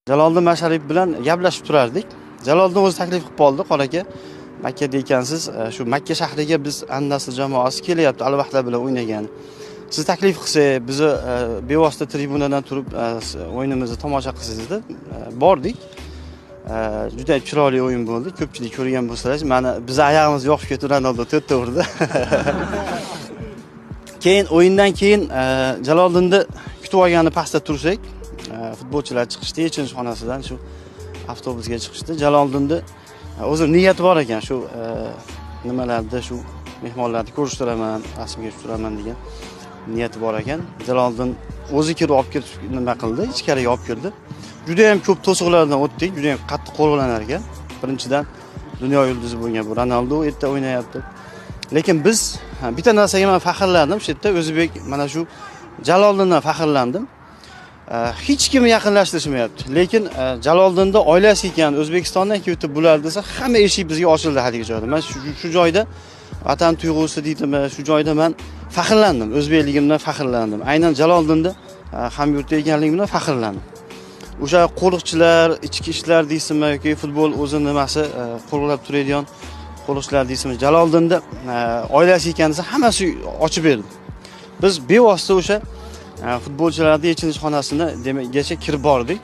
Jaloliddin Masharipov bilan gaplashib turardik. Jaloliddin o'zi taklif qilib qoldi, "Qora aka, Makkada ekansiz, shu Makka shahriga biz An-Nasr jamoasi kelyapti, Al-Vahda bilan o'ynagan. Siz taklif qilsangiz, bizni bevosita tribunadan turib o'yinimizni tomosha qilsangiz" deb bordik. Juda chiroyli o'yin bo'ldi. Ko'pchilik ko'rgan bo'lsangiz, mana biz oyog'imiz yoqib ketdi, Ronaldo 4 ta urdi. Keyin o'yindan keyin Jaloliddinni kutib olgani pastda tursak, futbolchilar chiqishdi yechinish xonasidan, shu avtobusga chiqishdi. Jaloliddinni o'zi niyati bor ekan, shu nimalarda shu mehmonlarni ko'rishtiraman, rasmga tushtiraman degan niyati bor ekan. Jaloliddin o'zi kirib olib ketib nima qildi, ichkariga olib kirdi. Juda ham ko'p to'siqlardan o'tdik, juda ham qattiq qo'rqlanar ekan. Birinchidan dunyo yulduzi bo'lgan bu Ronaldo erta o'ynayapti. Lekin biz bitta narsaga men faxrlandim, shu yerda o'zbek mana shu Jaloliddindan faxrlandim. Hech kim yaqinlashtirishmayapti. Lekin Jaloliddinning oilasi ekan, O'zbekistondan kelib bular desa, hamma eshik bizga ochildi haliga joyda. Men shu joyda vatan tuyg'usi deydimi, shu joyda men faxrlandim, o'zbekligimdan faxrlandim. Aynan Jaloliddinning hamyurti ekanligim bilan faxrlandim. O'sha qo'riqchilar, ichki ishlar deysizmi yoki futbol o'zi nimasi qo'riqlab turadigan qo'riqchilar deysizmi, Jaloliddinning oilasi ekan desa, hammasi ochib berdi. Biz bevosita o'sha futbolchilarning yechinish xonasini demakgacha kirib bordik.